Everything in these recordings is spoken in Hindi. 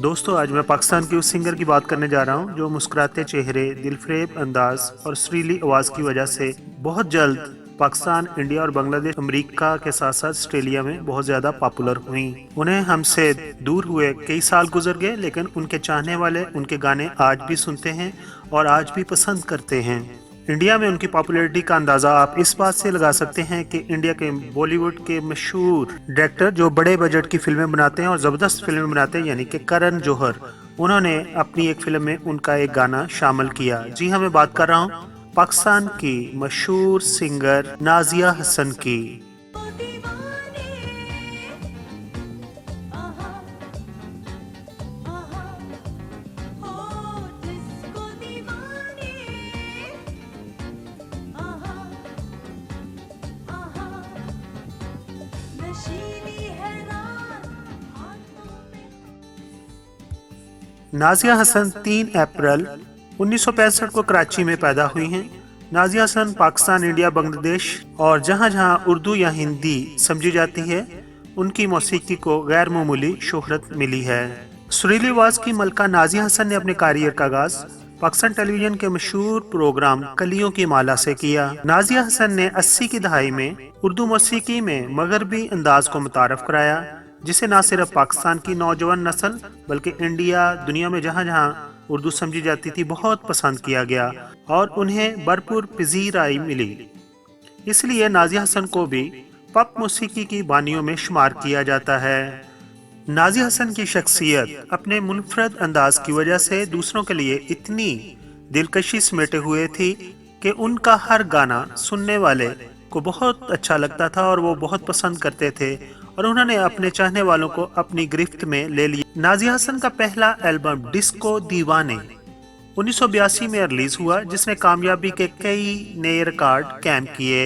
दोस्तों, आज मैं पाकिस्तान के उस सिंगर की बात करने जा रहा हूं जो मुस्कुराते चेहरे, दिलफरेब अंदाज और सुरीली आवाज की वजह से बहुत जल्द पाकिस्तान, इंडिया और बांग्लादेश, अमेरिका के साथ साथ ऑस्ट्रेलिया में बहुत ज्यादा पॉपुलर हुई। उन्हें हमसे दूर हुए कई साल गुजर गए, लेकिन उनके चाहने वाले उनके गाने आज भी सुनते हैं और आज भी पसंद करते हैं। इंडिया में उनकी पॉपुलैरिटी का अंदाज़ा आप इस बात से लगा सकते हैं कि इंडिया के बॉलीवुड के मशहूर डायरेक्टर जो बड़े बजट की फिल्में बनाते हैं और ज़बरदस्त फिल्में बनाते हैं, यानी कि करण जौहर, उन्होंने अपनी एक फिल्म में उनका एक गाना शामिल किया। जी हाँ, मैं बात कर रहा हूँ पाकिस्तान की मशहूर सिंगर नाज़िया हसन की। नाज़िया हसन 3 अप्रैल 1965 को कराची में पैदा हुई हैं। नाज़िया हसन पाकिस्तान, इंडिया, बांग्लादेश और जहाँ जहाँ उर्दू या हिंदी समझी जाती है, उनकी मौसीकी को गैर मामूली शोहरत मिली है। सुरीली आवाज की मलका नाज़िया हसन ने अपने करियर का आगाज पाकिस्तान टेलीविजन के मशहूर प्रोग्राम कलियों की माला से किया। नाज़िया हसन ने 80 की दहाई में उर्दू मौसीकी में मगरबी अंदाज को मुतारफ कराया, जिसे न सिर्फ पाकिस्तान की नौजवान नस्ल बल्कि इंडिया, दुनिया में जहाँ जहाँ उर्दू समझी जाती थी, बहुत पसंद किया गया और उन्हें भरपूर पजीराई मिली। इसलिए नाज़िया हसन को भी पॉप मौसीकी की बानियों में शुमार किया जाता है। नाज़िया हसन की शख्सियत अपने मुनफरद अंदाज की वजह से दूसरों के लिए इतनी दिलकशी समेटे हुए थी कि उनका हर गाना सुनने वाले को बहुत अच्छा लगता था और वो बहुत पसंद करते थे और उन्होंने अपने चाहने वालों को अपनी गिरफ्त में ले लिया। नाज़िया हसन का पहला एल्बम डिस्को दीवाने 1982 में रिलीज हुआ, जिसने कामयाबी के कई नए रिकॉर्ड कायम किए।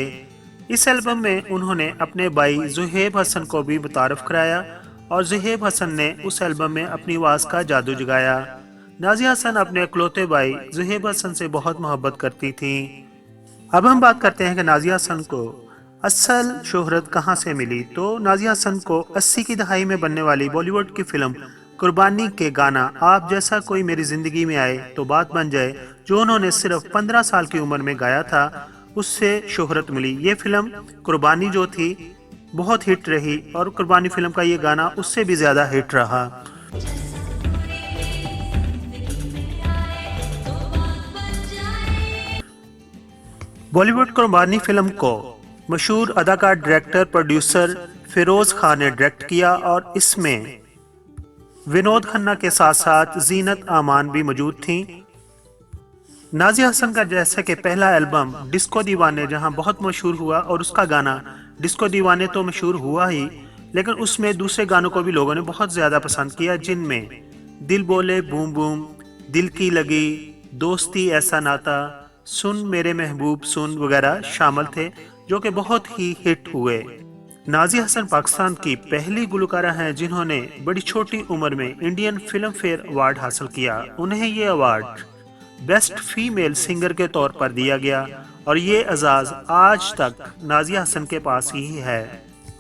इस एल्बम में उन्होंने अपने भाई ज़ुहैब हसन को भी मुतारफ कराया और ज़ुहैब हसन ने उस एल्बम में अपनी आवाज़ का जादू जगाया। नाज़िया हसन अपने इकलौते भाई ज़ुहैब हसन से बहुत मोहब्बत करती थी। अब हम बात करते हैं कि नाज़िया हसन को असल शोहरत कहां से मिली। तो नाज़िया हसन को 80 की दहाई में बनने वाली बॉलीवुड की फिल्म कुर्बानी के गाना आप जैसा कोई मेरी जिंदगी में आए तो बात बन जाए, जो उन्होंने सिर्फ 15 साल की उम्र में गाया था, उससे शोहरत मिली। ये फिल्म कुर्बानी जो थी बहुत हिट रही और कुर्बानी फिल्म का ये गाना उससे भी ज्यादा हिट रहा। बॉलीवुड कुर्बानी फिल्म को मशहूर अदाकार, डायरेक्टर, प्रोड्यूसर फिरोज खान ने डायरेक्ट किया और इसमें विनोद खन्ना के साथ साथ जीनत आमान भी मौजूद थीं। नाज़िया हसन का जैसा कि पहला एल्बम डिस्को दीवाने जहां बहुत मशहूर हुआ और उसका गाना डिस्को दीवाने तो मशहूर हुआ ही, लेकिन उसमें दूसरे गानों को भी लोगों ने बहुत ज़्यादा पसंद किया, जिनमें दिल बोले बूम बूम, दिल की लगी, दोस्ती ऐसा नाता, सुन मेरे महबूब सुन वगैरह शामिल थे, जो कि बहुत ही हिट हुए। नाज़िया हसन पाकिस्तान की पहली गुलकारा हैं जिन्होंने बड़ी छोटी उम्र में इंडियन फिल्म फेयर अवार्ड हासिल किया। उन्हें ये अवार्ड बेस्ट फीमेल सिंगर के तौर पर दिया गया और ये एजाज़ आज तक नाज़िया हसन के पास ही है।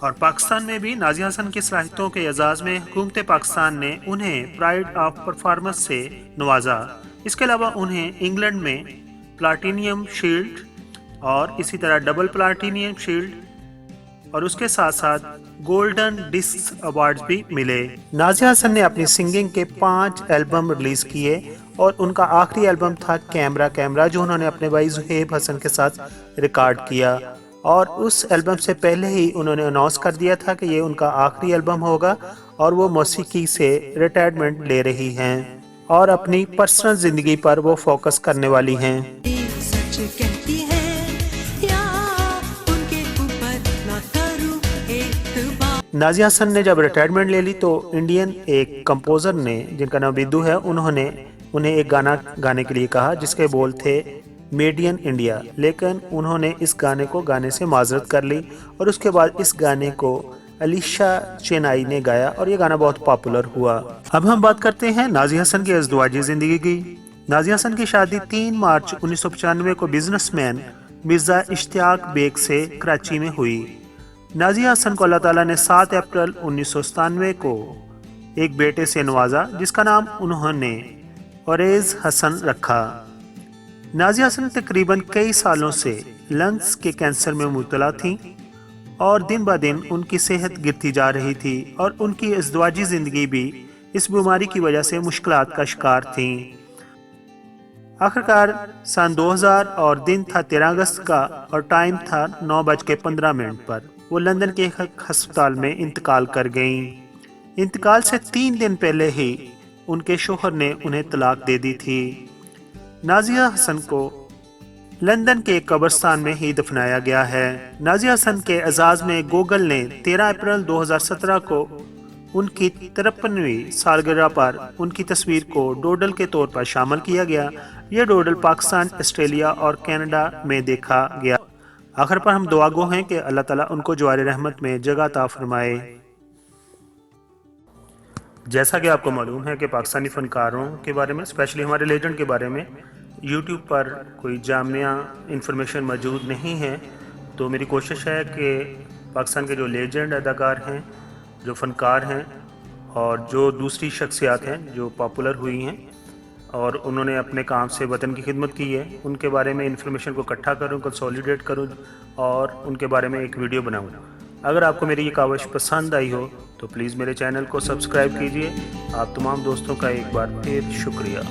और पाकिस्तान में भी नाज़िया हसन की सलाहियतों के एजाज़ में हुकूमत पाकिस्तान ने उन्हें प्राइड ऑफ परफॉर्मेंस से नवाजा। इसके अलावा उन्हें इंग्लैंड में प्लाटिनियम शील्ड और इसी तरह डबल प्लाटिनियम शील्ड और उसके साथ साथ गोल्डन डिस्क अवार्ड्स भी मिले। नाज़िया हसन ने अपनी सिंगिंग के 5 एल्बम रिलीज किए और उनका आखिरी एल्बम था कैमरा कैमरा, जो उन्होंने अपने भाई ज़ुहैब हसन के साथ रिकॉर्ड किया और उस एल्बम से पहले ही उन्होंने अनाउंस कर दिया था कि ये उनका आखिरी एल्बम होगा और वो मौसीकी से रिटायरमेंट ले रही हैं और अपनी पर्सनल जिंदगी पर वो फोकस करने वाली हैं। नाज़िया हसन ने जब रिटायरमेंट ले ली तो इंडियन एक कंपोजर ने, जिनका नाम बिद्दू है, उन्होंने उन्हें एक गाना गाने के लिए कहा जिसके बोल थे मेड इन इंडिया, लेकिन उन्होंने इस गाने को गाने से माजरत कर ली और उसके बाद इस गाने को अलीशा चेनाई ने गाया और ये गाना बहुत पॉपुलर हुआ। अब हम बात करते हैं नाज़िया हसन की अज़दवाजी जिंदगी की। नाज़िया हसन की शादी 3 मार्च 1995 को बिजनेसमैन मिर्जा इश्तियाक बेग से कराची में हुई। नाज़िया हसन को अल्लाह ताला ने 7 अप्रैल 1997 को एक बेटे से नवाजा जिसका नाम उन्होंने ओरेज हसन रखा। नाजिया हसन तकरीबन कई सालों से लंग्स के कैंसर में मुब्तला थीं और दिन ब दिन उनकी सेहत गिरती जा रही थी और उनकी अज़दवाजी ज़िंदगी भी इस बीमारी की वजह से मुश्किलात का शिकार थी। आखिरकार सन 2000 और दिन था 13 अगस्त का और टाइम था 9:15 पर वो लंदन के एक अस्पताल में इंतकाल कर गईं। इंतकाल से 3 दिन पहले ही उनके शोहर ने उन्हें तलाक दे दी थी। नाजिया हसन को लंदन के कब्रिस्तान में ही दफनाया गया है। नाजिया हसन के एजाज में गूगल ने 13 अप्रैल 2017 को उनकी 53वीं सालगिरह पर उनकी तस्वीर को डोडल के तौर पर शामिल किया गया। यह डोडल पाकिस्तान, ऑस्ट्रेलिया और कनाडा में देखा गया। आखिर पर हम दुआ गो हैं कि अल्लाह ताला उनको जवार रहमत में जगह अता फरमाए। जैसा कि आपको मालूम है कि पाकिस्तानी फ़नकारों के बारे में, स्पेशली हमारे लेजेंड के बारे में यूट्यूब पर कोई जामिया इंफॉर्मेशन मौजूद नहीं है, तो मेरी कोशिश है कि पाकिस्तान के जो लेजेंड अदाकार हैं, जो फ़नकार हैं और जो दूसरी शख्सियात हैं जो पॉपुलर हुई हैं और उन्होंने अपने काम से वतन की खिदमत की है, उनके बारे में इंफॉर्मेशन को इकट्ठा करूँ, कंसोलिडेट करूँ और उनके बारे में एक वीडियो बनाऊँ। अगर आपको मेरी ये काविश पसंद आई हो तो प्लीज़ मेरे चैनल को सब्सक्राइब कीजिए। आप तमाम दोस्तों का एक बार फिर शुक्रिया।